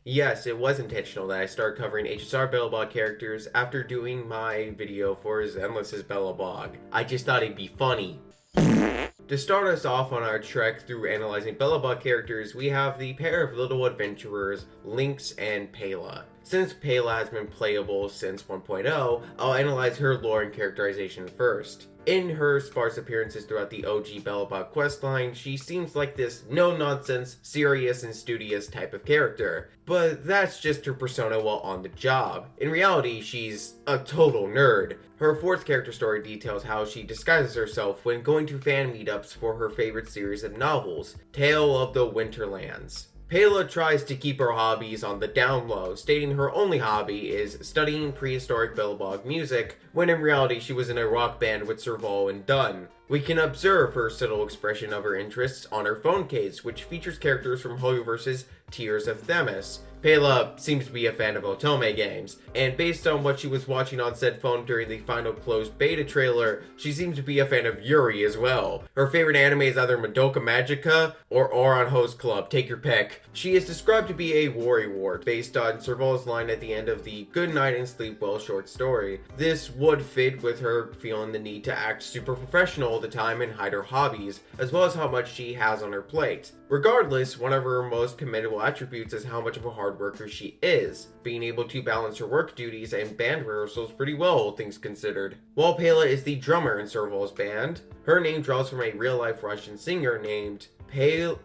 Yes, it was intentional that I started covering HSR belobog characters after doing my video for Zenless's belobog. I just thought it'd be funny. To start us off on our trek through analyzing belobog characters, we have the pair of little adventurers, Lynx and Pela. Since Pela has been playable since 1.0, I'll analyze her lore and characterization first. In her sparse appearances throughout the OG belobog questline, she seems like this no-nonsense, serious and studious type of character. But that's just her persona while on the job. In reality, she's a total nerd. Her fourth character story details how she disguises herself when going to fan meetups for her favorite series of novels, Tale of the Winterlands. Pela tries to keep her hobbies on the down low, stating her only hobby is studying prehistoric belobog music, when in reality she was in a rock band with Serval and Dunn. We can observe her subtle expression of her interests on her phone case, which features characters from Hoyoverse's Tears of Themis. Pela seems to be a fan of otome games, and based on what she was watching on said phone during the final closed beta trailer, she seems to be a fan of Yuri as well. Her favorite anime is either Madoka Magica or Ouran Host Club, take your pick. She is described to be a worrywart, based on Serval's line at the end of the Good Night and Sleep Well short story. This would fit with her feeling the need to act super professional all the time and hide her hobbies, as well as how much she has on her plate. Regardless, one of her most commendable attributes is how much of a hard worker she is, being able to balance her work duties and band rehearsals pretty well, all things considered. While Pela is the drummer in Serval's band, her name draws from a real-life Russian singer named Pelagia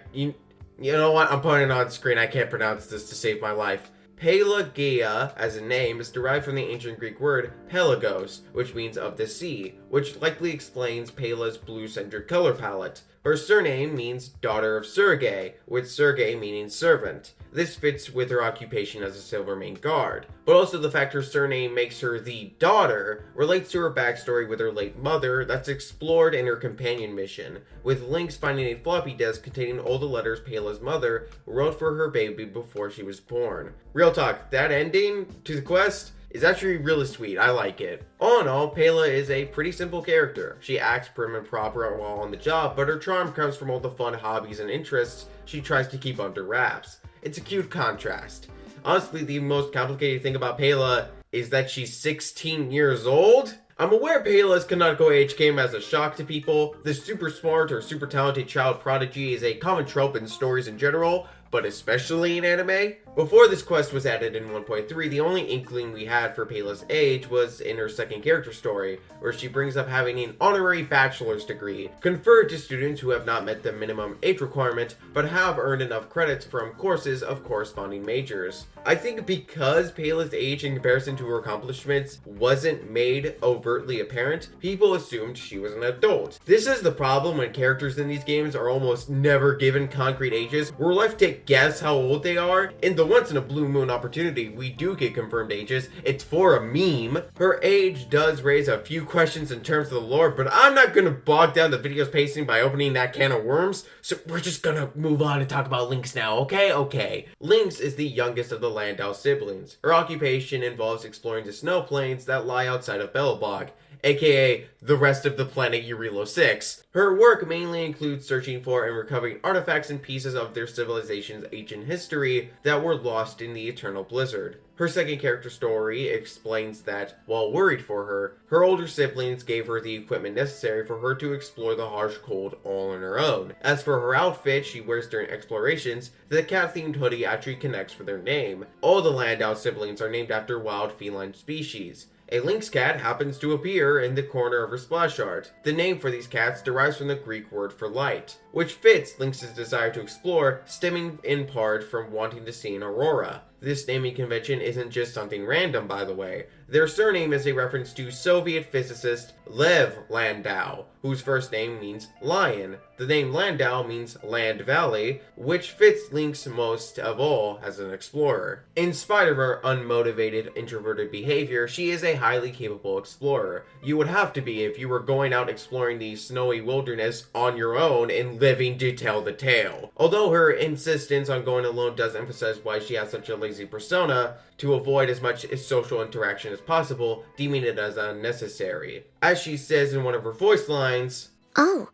you know what? I'm putting it on screen. I can't pronounce this to save my life. Pelagia, as a name, is derived from the ancient Greek word pelagos, which means of the sea, which likely explains Pela's blue-centered color palette. Her surname means daughter of Sergei, with Sergei meaning servant. This fits with her occupation as a Silvermane guard, but also the fact her surname makes her the daughter relates to her backstory with her late mother that's explored in her companion mission, with Lynx finding a floppy disk containing all the letters Pela's mother wrote for her baby before she was born. Real talk, that ending to the quest is actually really sweet. I like it. All in all, Pela is a pretty simple character. She acts prim and proper while on the job, but her charm comes from all the fun hobbies and interests she tries to keep under wraps. It's a cute contrast. Honestly, the most complicated thing about Pela is that she's 16 years old. I'm aware Pela's canonical age came as a shock to people. The super smart or super talented child prodigy is a common trope in stories in general, but especially in anime. Before this quest was added in 1.3, the only inkling we had for Pela's age was in her second character story, where she brings up having an honorary bachelor's degree, conferred to students who have not met the minimum age requirement, but have earned enough credits from courses of corresponding majors. I think because Pela's age in comparison to her accomplishments wasn't made overtly apparent, people assumed she was an adult. This is the problem when characters in these games are almost never given concrete ages. We're left to guess how old they are. In the once in a blue moon opportunity we do get confirmed ages, it's for a meme. Her age does raise a few questions in terms of the lore, but I'm not gonna bog down the video's pacing by opening that can of worms, so we're just gonna move on and talk about Lynx now, okay? Lynx is the youngest of the Landau siblings. Her occupation involves exploring the snow plains that lie outside of Belobog, aka the rest of the planet Jarilo-6. Her work mainly includes searching for and recovering artifacts and pieces of their civilization's ancient history that were lost in the eternal blizzard. Her second character story explains that, while worried for her, her older siblings gave her the equipment necessary for her to explore the harsh cold all on her own. As for her outfit she wears during explorations, the cat-themed hoodie actually connects with her name. All the Landau siblings are named after wild feline species. A lynx cat happens to appear in the corner of her splash art. The name for these cats derives from the Greek word for light, which fits Lynx's desire to explore, stemming in part from wanting to see an aurora. This naming convention isn't just something random, by the way. Their surname is a reference to Soviet physicist Lev Landau, whose first name means lion. The name Landau means land valley, which fits Lynx most of all as an explorer. In spite of her unmotivated, introverted behavior, she is a highly capable explorer. You would have to be if you were going out exploring the snowy wilderness on your own and living to tell the tale. Although her insistence on going alone does emphasize why she has such a lazy persona, to avoid as much social interaction as possible, deeming it as unnecessary. As she says in one of her voice lines, "Oh,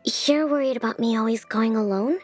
You're worried about me always going alone?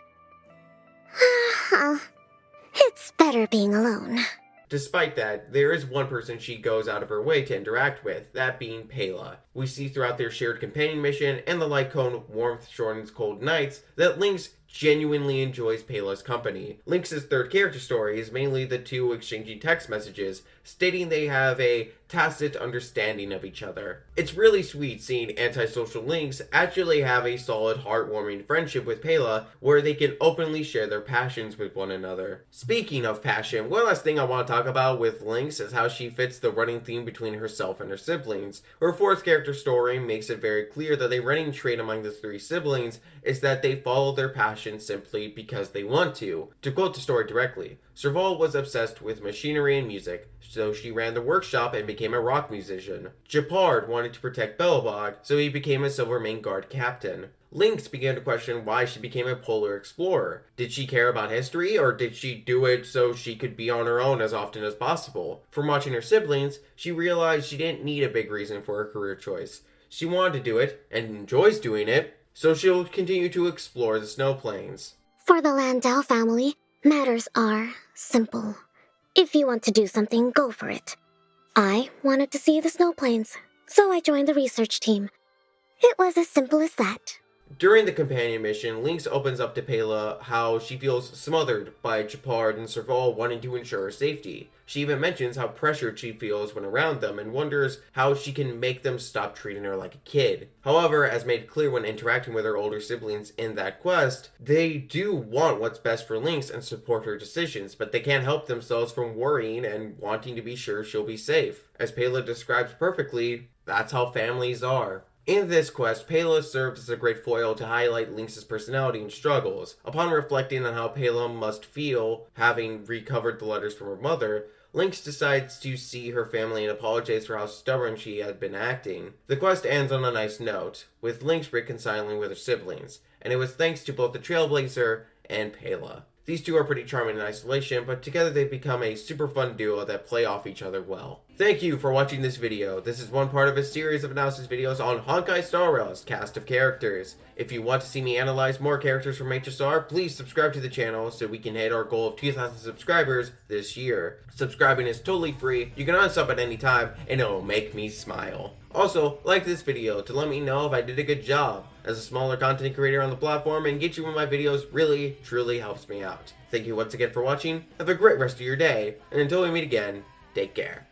It's better being alone. Despite that, there is one person she goes out of her way to interact with, that being Pela. We see throughout their shared companion mission and the light cone Warmth Shortens Cold Nights that Lynx genuinely enjoys Pela's company. Lynx's third character story is mainly the two exchanging text messages, stating they have a tacit understanding of each other. It's really sweet seeing antisocial Lynx actually have a solid, heartwarming friendship with Pela, where they can openly share their passions with one another. Speaking of passion, one last thing I want to talk about with Lynx is how she fits the running theme between herself and her siblings. Her fourth character story makes it very clear that a running trait among the three siblings is that they follow their passion simply because they want to. To quote the story directly, Serval was obsessed with machinery and music, so she ran the workshop and became a rock musician. Gepard wanted to protect Belobog, so he became a Silvermane Guard captain. Lynx began to question why she became a polar explorer. Did she care about history, or did she do it so she could be on her own as often as possible? From watching her siblings, she realized she didn't need a big reason for her career choice. She wanted to do it, and enjoys doing it, so she'll continue to explore the snow plains. For the Landau family, matters are simple. If you want to do something, go for it. I wanted to see the snow plains, so I joined the research team. It was as simple as that. During the companion mission, Lynx opens up to Pela how she feels smothered by Gepard and Serval wanting to ensure her safety. She even mentions how pressured she feels when around them and wonders how she can make them stop treating her like a kid. However, as made clear when interacting with her older siblings in that quest, they do want what's best for Lynx and support her decisions, but they can't help themselves from worrying and wanting to be sure she'll be safe. As Pela describes perfectly, that's how families are. In this quest, Pela serves as a great foil to highlight Lynx's personality and struggles. Upon reflecting on how Pela must feel having recovered the letters from her mother, Lynx decides to see her family and apologize for how stubborn she had been acting. The quest ends on a nice note, with Lynx reconciling with her siblings, and it was thanks to both the Trailblazer and Pela. These two are pretty charming in isolation, but together they become a super fun duo that play off each other well. Thank you for watching this video. This is one part of a series of analysis videos on Honkai Star Rail's cast of characters. If you want to see me analyze more characters from HSR, please subscribe to the channel so we can hit our goal of 2,000 subscribers this year. Subscribing is totally free, you can unsub at any time, and it will make me smile. Also, like this video to let me know if I did a good job. As a smaller content creator on the platform, engaging with my videos really, truly helps me out. Thank you once again for watching, have a great rest of your day, and until we meet again, take care.